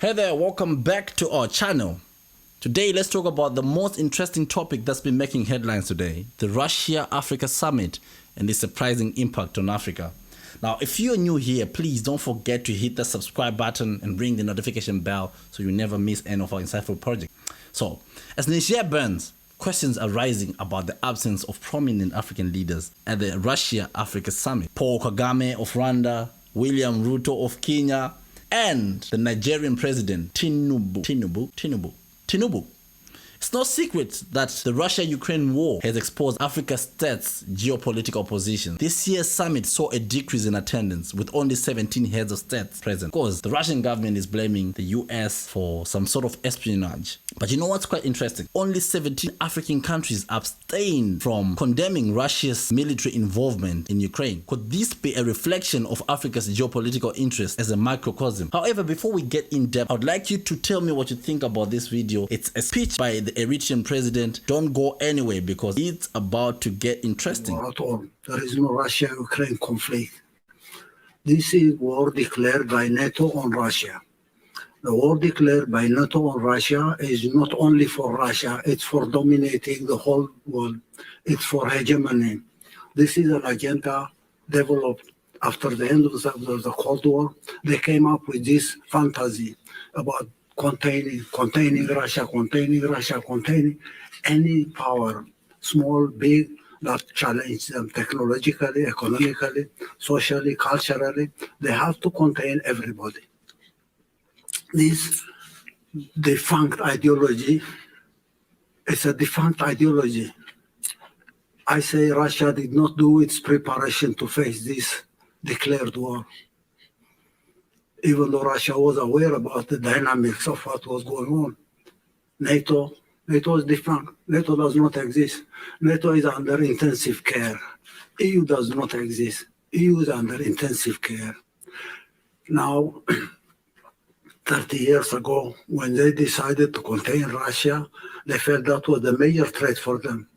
Hey there, welcome back to our channel. Today let's talk about the most interesting topic that's been making headlines today, the Russia-Africa Summit and its surprising impact on Africa. Now, if you're new here, please don't forget to hit the subscribe button and ring the notification bell so you never miss any of our insightful projects. So, as Niger burns, questions are rising about the absence of prominent African leaders at the Russia-Africa Summit. Paul Kagame of Rwanda, William Ruto of Kenya, and the Nigerian president, Tinubu. It's no secret that the Russia-Ukraine war has exposed Africa's states' geopolitical position. This year's summit saw a decrease in attendance, with only 17 heads of states present. Of course, the Russian government is blaming the US for some sort of espionage. But you know what's quite interesting? Only 17 African countries abstained from condemning Russia's military involvement in Ukraine. Could this be a reflection of Africa's geopolitical interest as a microcosm? However, before we get in depth, I would like you to tell me what you think about this video. It's a speech by the Eritrean president. Don't go anywhere because it's about to get interesting. At all. There is no Russia-Ukraine conflict. This is war declared by NATO on Russia. The war declared by NATO on Russia is not only for Russia, it's for dominating the whole world. It's for hegemony. This is an agenda developed after the end of the Cold War. They came up with this fantasy about containing Russia, containing any power, small, big, that challenge them technologically, economically, socially, culturally. They have to contain everybody. This defunct ideology, it's a defunct ideology. I say Russia did not do its preparation to face this declared war. Even though Russia was aware about the dynamics of what was going on. NATO is defunct. NATO does not exist. NATO is under intensive care. EU does not exist. EU is under intensive care. Now, 30 years ago, when they decided to contain Russia, they felt that was the major threat for them.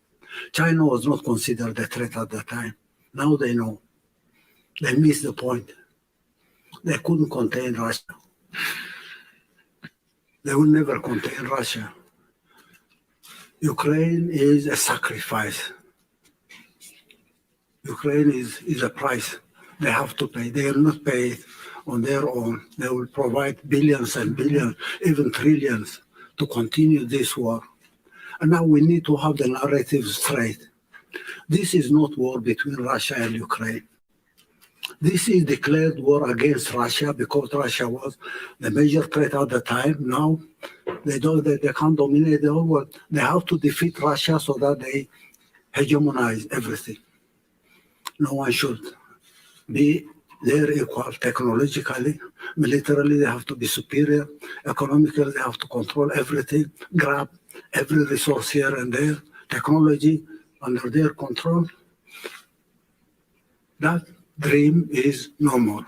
China was not considered a threat at that time. Now they know. They missed the point. They couldn't contain Russia. They will never contain Russia. Ukraine is a sacrifice. Ukraine is a price they have to pay. They will not pay it on their own. They will provide billions and billions, even trillions, to continue this war. And now we need to have the narrative straight. This is not war between Russia and Ukraine. This is declared war against Russia because Russia was the major threat at the time. Now they can't dominate the whole world. They have to defeat Russia so that they hegemonize everything. No one should be their equal technologically, militarily they have to be superior, economically they have to control everything, grab every resource here and there, technology under their control. That dream is no more.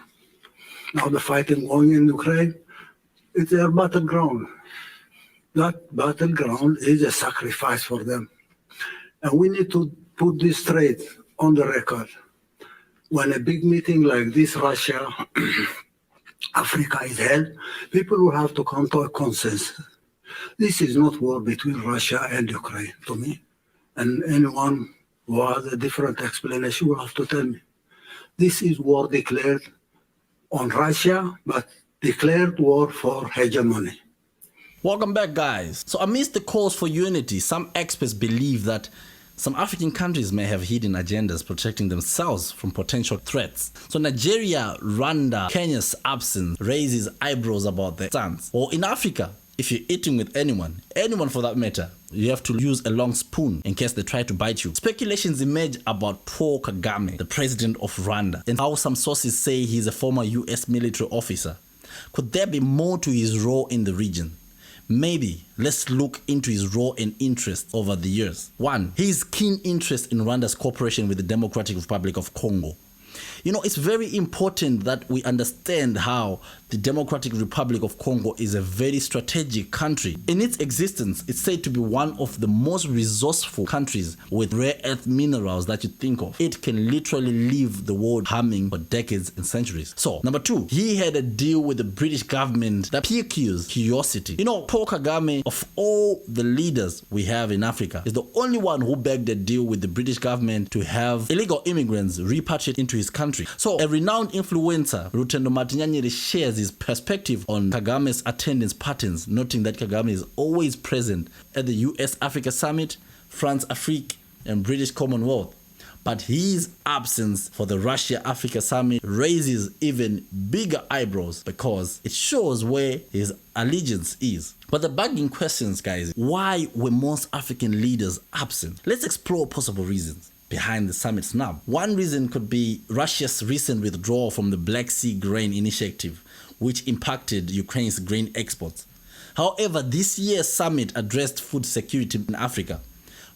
Now the fighting going in Ukraine, it's their battleground. That battleground is a sacrifice for them. And we need to put this straight on the record. When a big meeting like this, Russia, Africa is held, people will have to come to a consensus. This is not war between Russia and Ukraine, to me. And anyone who has a different explanation will have to tell me. This is war declared on Russia, but declared war for hegemony. Welcome back, guys. So amidst the calls for unity, some experts believe that some African countries may have hidden agendas protecting themselves from potential threats. So Nigeria, Rwanda, Kenya's absence raises eyebrows about their stance. Or in Africa, if you're eating with anyone for that matter, you have to use a long spoon in case they try to bite you. Speculations emerge about Paul Kagame, the president of Rwanda, and how some sources say he's a former US military officer. Could there be more to his role in the region? Maybe let's look into his role and interest over the years. 1. His keen interest in Rwanda's cooperation with the Democratic Republic of Congo. It's very important that we understand how the Democratic Republic of Congo is a very strategic country. In its existence, it's said to be one of the most resourceful countries with rare earth minerals that you think of. It can literally leave the world humming for decades and centuries. So, number 2, he had a deal with the British government that piques curiosity. Paul Kagame, of all the leaders we have in Africa, is the only one who begged a deal with the British government to have illegal immigrants repatriated into his country. So, a renowned influencer, Rutendo Matinyanyere, shares his perspective on Kagame's attendance patterns, noting that Kagame is always present at the US-Africa Summit, France-Afrique, and British Commonwealth. But his absence for the Russia-Africa Summit raises even bigger eyebrows because it shows where his allegiance is. But the bugging questions, guys, why were most African leaders absent? Let's explore possible reasons behind the summit snub. One reason could be Russia's recent withdrawal from the Black Sea Grain Initiative, which impacted Ukraine's grain exports. However, this year's summit addressed food security in Africa.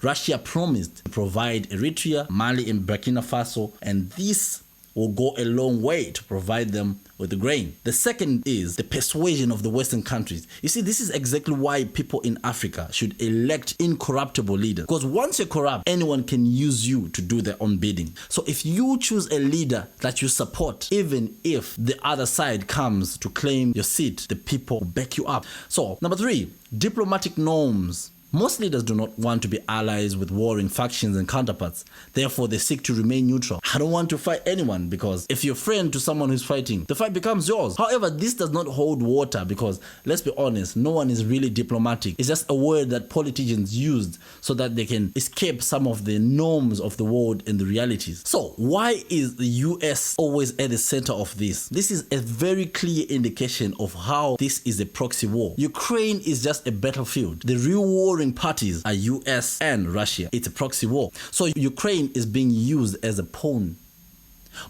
Russia promised to provide Eritrea, Mali, and Burkina Faso, and this will go a long way to provide them with the grain. The second is the persuasion of the Western countries. You see, this is exactly why people in Africa should elect incorruptible leaders. Because once you're corrupt, anyone can use you to do their own bidding. So if you choose a leader that you support, even if the other side comes to claim your seat, the people will back you up. So, number 3, diplomatic norms. Most leaders do not want to be allies with warring factions and counterparts. Therefore, they seek to remain neutral. I don't want to fight anyone because if you're a friend to someone who's fighting, the fight becomes yours. However, this does not hold water because, let's be honest, no one is really diplomatic. It's just a word that politicians used so that they can escape some of the norms of the world and the realities. So, why is the US always at the center of this? This is a very clear indication of how this is a proxy war. Ukraine is just a battlefield. The real warring parties are US and Russia. It's a proxy war. So Ukraine is being used as a pawn.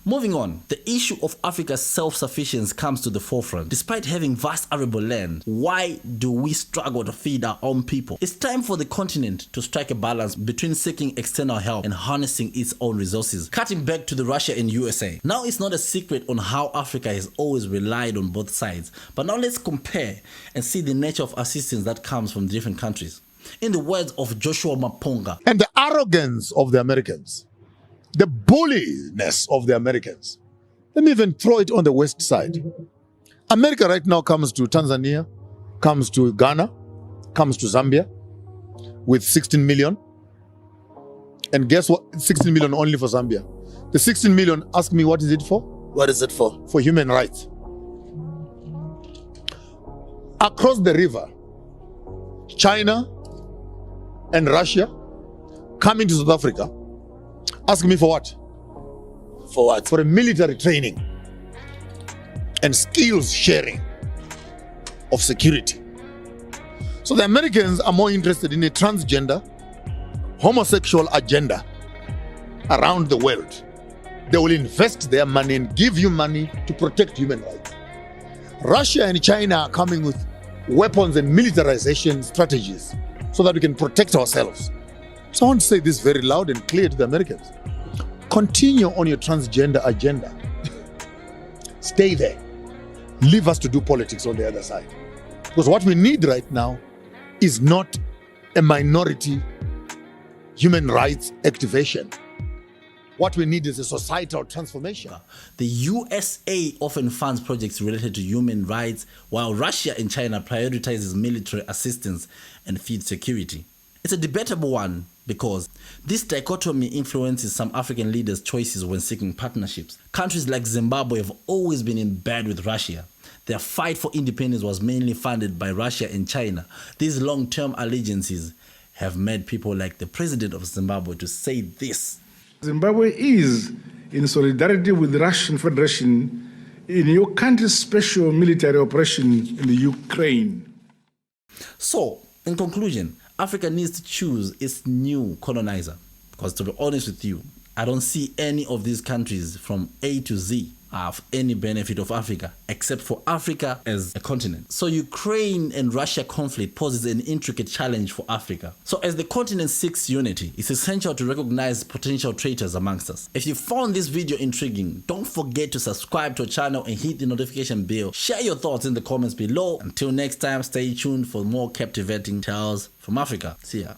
Moving on, the issue of Africa's self-sufficiency comes to the forefront. Despite having vast arable land, why do we struggle to feed our own people? It's time for the continent to strike a balance between seeking external help and harnessing its own resources. Cutting back to the Russia and USA. Now it's not a secret on how Africa has always relied on both sides. But now let's compare and see the nature of assistance that comes from different countries. In the words of Joshua Maponga. And the arrogance of the Americans, the bulliness of the Americans. Let me even throw it on the west side. America right now comes to Tanzania, comes to Ghana, comes to Zambia with 16 million. And guess what? 16 million only for Zambia. The 16 million, ask me, what is it for? What is it for? For human rights. Across the river, China and Russia coming to South Africa, ask me for what? For what? For a military training and skills sharing of security. So the Americans are more interested in a transgender, homosexual agenda around the world. They will invest their money and give you money to protect human rights. Russia and China are coming with weapons and militarization strategies so that we can protect ourselves. So I want to say this very loud and clear to the Americans. Continue on your transgender agenda. Stay there. Leave us to do politics on the other side. Because what we need right now is not a minority human rights activation. What we need is a societal transformation. The USA often funds projects related to human rights, while Russia and China prioritizes military assistance and food security. It's a debatable one because this dichotomy influences some African leaders' choices when seeking partnerships. Countries like Zimbabwe have always been in bed with Russia. Their fight for independence was mainly funded by Russia and China. These long-term allegiances have made people like the president of Zimbabwe to say this. Zimbabwe is in solidarity with the Russian Federation in your country's special military operation in the Ukraine. So, in conclusion, Africa needs to choose its new colonizer. Because to be honest with you, I don't see any of these countries from A to Z have any benefit of Africa except for Africa as a continent. So Ukraine and Russia conflict poses an intricate challenge for Africa. So as the continent seeks unity, it's essential to recognize potential traitors amongst us. If you found this video intriguing, don't forget to subscribe to our channel and hit the notification bell. Share your thoughts in the comments below. Until next time, stay tuned for more captivating tales from Africa. See ya.